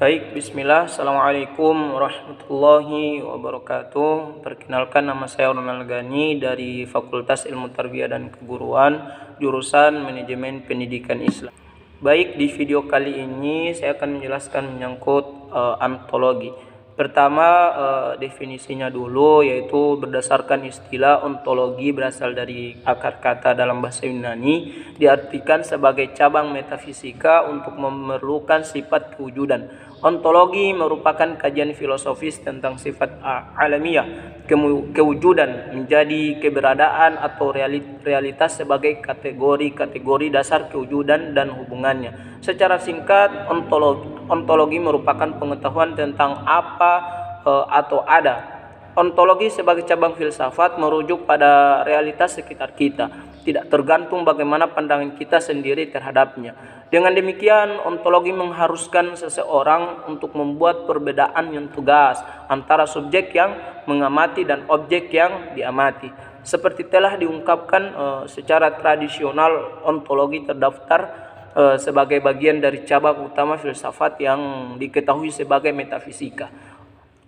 Baik, bismillah. Assalamualaikum warahmatullahi wabarakatuh. Perkenalkan, nama saya Ronald Gani dari Fakultas Ilmu Tarbiyah dan Keguruan, jurusan Manajemen Pendidikan Islam. Baik, di video kali ini saya akan menjelaskan menyangkut ontologi. Pertama, definisinya dulu, yaitu berdasarkan istilah ontologi berasal dari akar kata dalam bahasa Yunani, diartikan sebagai cabang metafisika untuk memerlukan sifat kewujudan. Ontologi merupakan kajian filosofis tentang sifat alamiah, kewujudan, menjadi keberadaan atau realitas sebagai kategori-kategori dasar kewujudan dan hubungannya. Secara singkat, ontologi merupakan pengetahuan tentang apa atau ada. Ontologi sebagai cabang filsafat merujuk pada realitas sekitar kita, tidak tergantung bagaimana pandangan kita sendiri terhadapnya. Dengan demikian, ontologi mengharuskan seseorang untuk membuat perbedaan yang tegas antara subjek yang mengamati dan objek yang diamati. Seperti telah diungkapkan, secara tradisional ontologi terdaftar sebagai bagian dari cabang utama filsafat yang diketahui sebagai metafisika.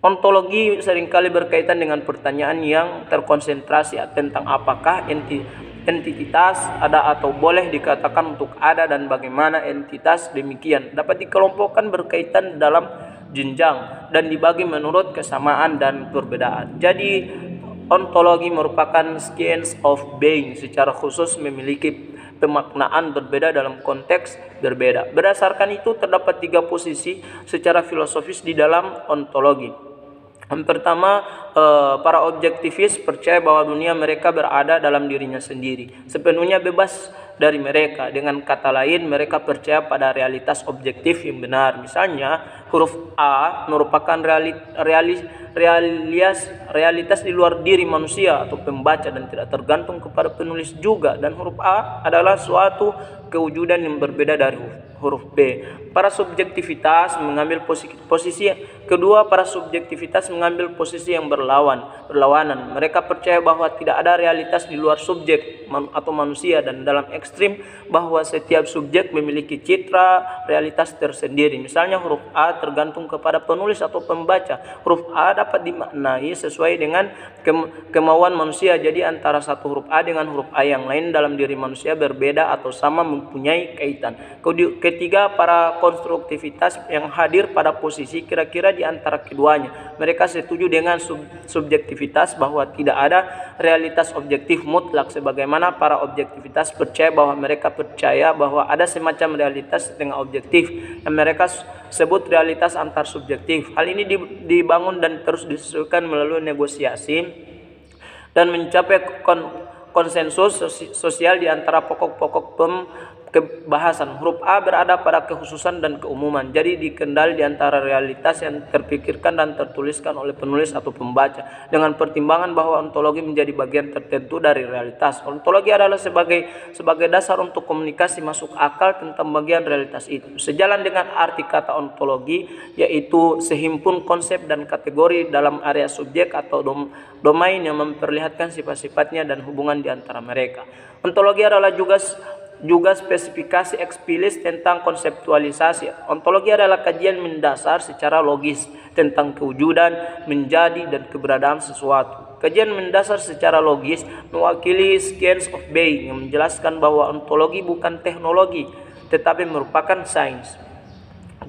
Ontologi seringkali berkaitan dengan pertanyaan yang terkonsentrasi tentang apakah entitas ada atau boleh dikatakan untuk ada, dan bagaimana entitas demikian dapat dikelompokkan berkaitan dalam jenjang dan dibagi menurut kesamaan dan perbedaan. Jadi, ontologi merupakan science of being, secara khusus memiliki pemaknaan berbeda dalam konteks berbeda. Berdasarkan itu, terdapat 3 posisi secara filosofis di dalam ontologi. Yang pertama, para objektivis percaya bahwa dunia mereka berada dalam dirinya sendiri, sepenuhnya bebas dari mereka. Dengan kata lain, mereka percaya pada realitas objektif yang benar. Misalnya, huruf A merupakan realitas di luar diri manusia atau pembaca dan tidak tergantung kepada penulis juga. Dan huruf A adalah suatu kewujudan yang berbeda dari huruf B. Para subjektivitas mengambil posisi kedua. Para subjektivitas mengambil posisi yang berlawanan. Mereka percaya bahwa tidak ada realitas di luar subjek atau manusia, dan dalam ekstrim bahwa setiap subjek memiliki citra realitas tersendiri. Misalnya, huruf A tergantung kepada penulis atau pembaca. Huruf A dapat dimaknai sesuai dengan kemauan manusia. Jadi antara satu huruf A dengan huruf A yang lain dalam diri manusia berbeda atau sama, mempunyai kaitan. Ketiga, para konstruktivitas yang hadir pada posisi kira-kira di antara keduanya. Mereka setuju dengan subjektivitas bahwa tidak ada realitas objektif mutlak, sebagaimana para objektivitas percaya bahwa mereka percaya bahwa ada semacam realitas setengah objektif yang mereka sebut realitas antar subjektif. Hal ini dibangun dan terus disesuaikan melalui negosiasi dan mencapai konsensus sosial di antara pokok-pokok kebahasan. Huruf A berada pada kekhususan dan keumuman, jadi dikendali di antara realitas yang terpikirkan dan tertuliskan oleh penulis atau pembaca, dengan pertimbangan bahwa ontologi menjadi bagian tertentu dari realitas. Ontologi adalah sebagai dasar untuk komunikasi masuk akal tentang bagian realitas itu. Sejalan dengan arti kata ontologi, yaitu sehimpun konsep dan kategori dalam area subjek atau domain yang memperlihatkan sifat-sifatnya dan hubungan di antara mereka. Ontologi adalah juga spesifikasi eksplisit tentang konseptualisasi. Ontologi adalah kajian mendasar secara logis tentang kewujudan, menjadi, dan keberadaan sesuatu. Kajian mendasar secara logis mewakili science of being yang menjelaskan bahwa ontologi bukan teknologi, tetapi merupakan sains.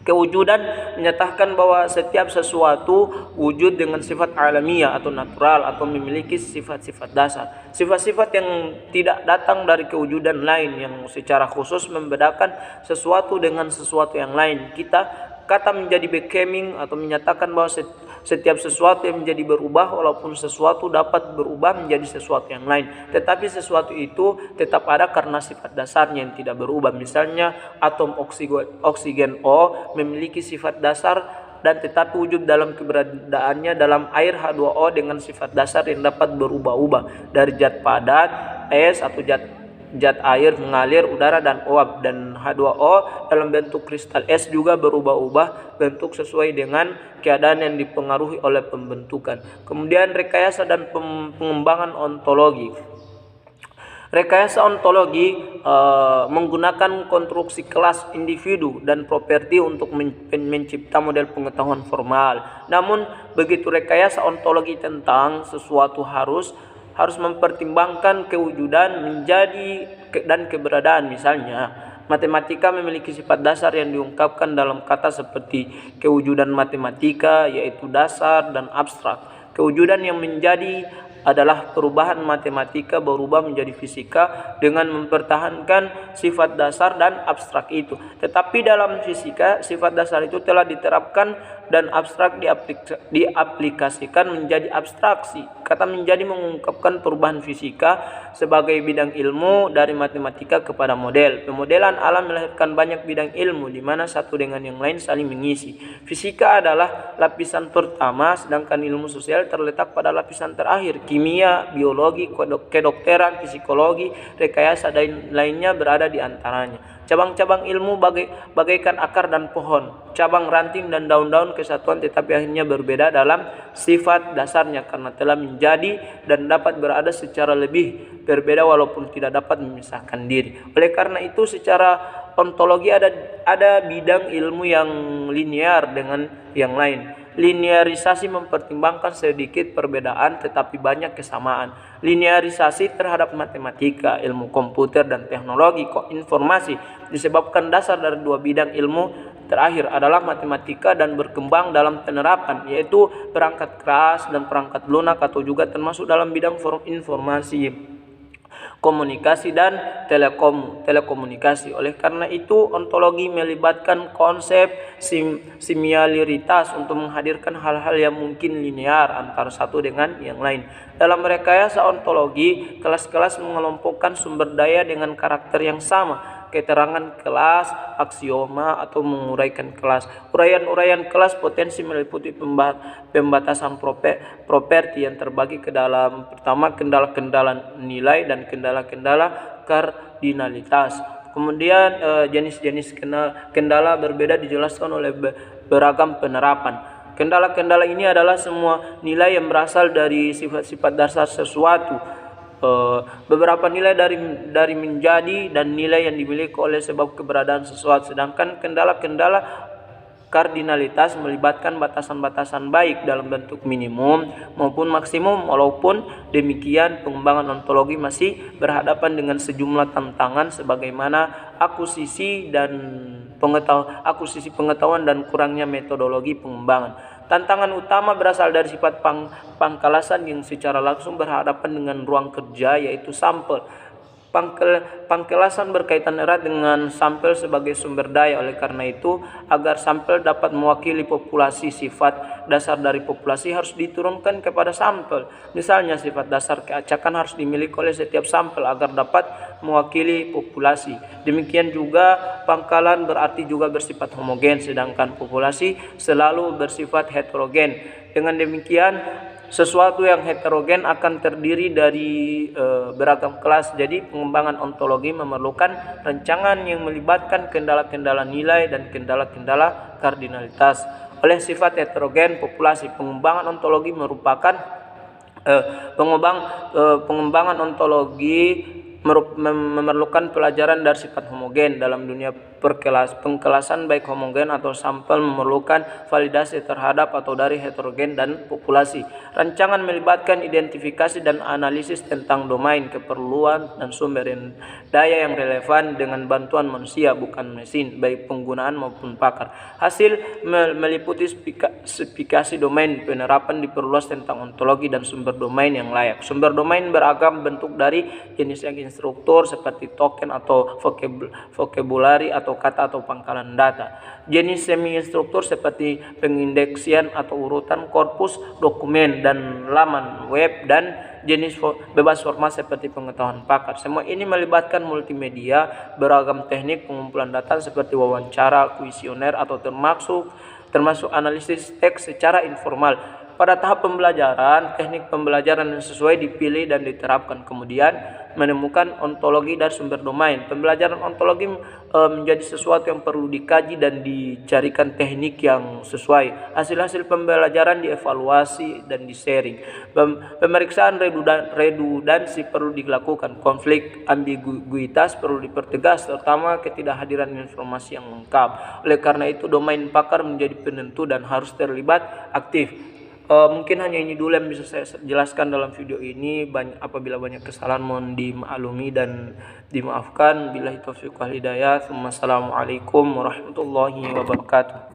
Kewujudan menyatakan bahwa setiap sesuatu wujud dengan sifat alamiah atau natural atau memiliki sifat-sifat dasar. Sifat-sifat yang tidak datang dari kewujudan lain yang secara khusus membedakan sesuatu dengan sesuatu yang lain. Kata menjadi becoming atau menyatakan bahwa setiap sesuatu yang menjadi berubah, walaupun sesuatu dapat berubah menjadi sesuatu yang lain, tetapi sesuatu itu tetap ada karena sifat dasarnya yang tidak berubah. Misalnya, atom oksigen O memiliki sifat dasar dan tetapi wujud dalam keberadaannya dalam air H2O dengan sifat dasar yang dapat berubah-ubah dari zat padat, es atau zat air mengalir, udara, dan uap. Dan H2O dalam bentuk kristal es juga berubah-ubah bentuk sesuai dengan keadaan yang dipengaruhi oleh pembentukan. Kemudian rekayasa dan pengembangan ontologi. Rekayasa ontologi menggunakan konstruksi kelas, individu, dan properti untuk mencipta model pengetahuan formal. Namun, begitu rekayasa ontologi tentang sesuatu harus mempertimbangkan kewujudan, menjadi, dan keberadaan. Misalnya, matematika memiliki sifat dasar yang diungkapkan dalam kata seperti kewujudan matematika, yaitu dasar dan abstrak. Kewujudan yang menjadi adalah perubahan matematika berubah menjadi fisika dengan mempertahankan sifat dasar dan abstrak itu. Tetapi dalam fisika, sifat dasar itu telah diterapkan dan abstrak diaplikasikan menjadi abstraksi. Kata menjadi mengungkapkan perubahan fisika sebagai bidang ilmu dari matematika kepada model. Pemodelan alam melahirkan banyak bidang ilmu di mana satu dengan yang lain saling mengisi. Fisika adalah lapisan pertama, sedangkan ilmu sosial terletak pada lapisan terakhir. Kimia, biologi, kedokteran, psikologi, rekayasa, dan lainnya berada di antaranya. Cabang-cabang ilmu bagaikan akar dan pohon, cabang, ranting, dan daun-daun kesatuan, tetapi akhirnya berbeda dalam sifat dasarnya karena telah menjadi dan dapat berada secara lebih berbeda walaupun tidak dapat memisahkan diri. Oleh karena itu, secara ontologi ada bidang ilmu yang linear dengan yang lain. Linearisasi mempertimbangkan sedikit perbedaan tetapi banyak kesamaan. Linearisasi terhadap matematika, ilmu komputer, dan teknologi informasi disebabkan dasar dari dua bidang ilmu terakhir adalah matematika dan berkembang dalam penerapan, yaitu perangkat keras dan perangkat lunak, atau juga termasuk dalam bidang informasi, komunikasi, dan telekomunikasi. Oleh karena itu, ontologi melibatkan konsep similarlitas untuk menghadirkan hal-hal yang mungkin linear antara satu dengan yang lain. Dalam rekayasa ontologi, kelas-kelas mengelompokkan sumber daya dengan karakter yang sama, keterangan kelas, aksioma, atau menguraikan kelas. Uraian-uraian kelas potensi meliputi pembatasan properti yang terbagi ke dalam, pertama, kendala-kendala nilai dan kendala-kendala kardinalitas. Kemudian jenis-jenis kendala berbeda dijelaskan oleh beragam penerapan. Kendala-kendala ini adalah semua nilai yang berasal dari sifat-sifat dasar sesuatu. Beberapa nilai dari menjadi dan nilai yang dimiliki oleh sebab keberadaan sesuatu. Sedangkan kendala-kendala kardinalitas melibatkan batasan-batasan baik dalam bentuk minimum maupun maksimum. Walaupun demikian, pengembangan ontologi masih berhadapan dengan sejumlah tantangan sebagaimana akuisisi pengetahuan dan kurangnya metodologi pengembangan. Tantangan utama berasal dari sifat pangkalasan yang secara langsung berhadapan dengan ruang kerja, yaitu sampel. Pangkalasan berkaitan erat dengan sampel sebagai sumber daya. Oleh karena itu, agar sampel dapat mewakili populasi, sifat dasar dari populasi harus diturunkan kepada sampel. Misalnya, sifat dasar keacakan harus dimiliki oleh setiap sampel agar dapat mewakili populasi. Demikian juga pangkalan berarti juga bersifat homogen, sedangkan populasi selalu bersifat heterogen. Dengan demikian, sesuatu yang heterogen akan terdiri dari beragam kelas. Jadi pengembangan ontologi memerlukan rancangan yang melibatkan kendala-kendala nilai dan kendala-kendala kardinalitas. Oleh sifat heterogen populasi, pengembangan ontologi merupakan pengembangan ontologi memerlukan pelajaran dari sifat homogen. Dalam dunia pengkelasan baik homogen atau sampel memerlukan validasi terhadap atau dari heterogen dan populasi. Rancangan melibatkan identifikasi dan analisis tentang domain, keperluan, dan sumber daya yang relevan dengan bantuan manusia, bukan mesin, baik penggunaan maupun pakar. Hasil meliputi spesifikasi domain. Penerapan diperluas tentang ontologi dan sumber domain yang layak. Sumber domain beragam bentuk, dari jenis yang struktur seperti token atau vocabulary atau kata atau pangkalan data. Jenis semi-struktur seperti pengindeksian atau urutan korpus dokumen dan laman web, dan jenis bebas format seperti pengetahuan pakar. Semua ini melibatkan multimedia, beragam teknik pengumpulan data seperti wawancara, kuesioner, atau termasuk analisis teks secara informal. Pada tahap pembelajaran, teknik pembelajaran yang sesuai dipilih dan diterapkan. Kemudian menemukan ontologi dan sumber domain. Pembelajaran ontologi menjadi sesuatu yang perlu dikaji dan dicarikan teknik yang sesuai. Hasil-hasil pembelajaran dievaluasi dan di-sharing. Pemeriksaan redundansi perlu dilakukan. Konflik ambiguitas perlu dipertegas, terutama ketidakhadiran informasi yang lengkap. Oleh karena itu, domain pakar menjadi penentu dan harus terlibat aktif. Mungkin hanya ini dulu yang bisa saya jelaskan dalam video ini. Apabila banyak kesalahan mohon dimaklumi dan dimaafkan. Billahi taufiq wal hidayah. Assalamualaikum warahmatullahi wabarakatuh.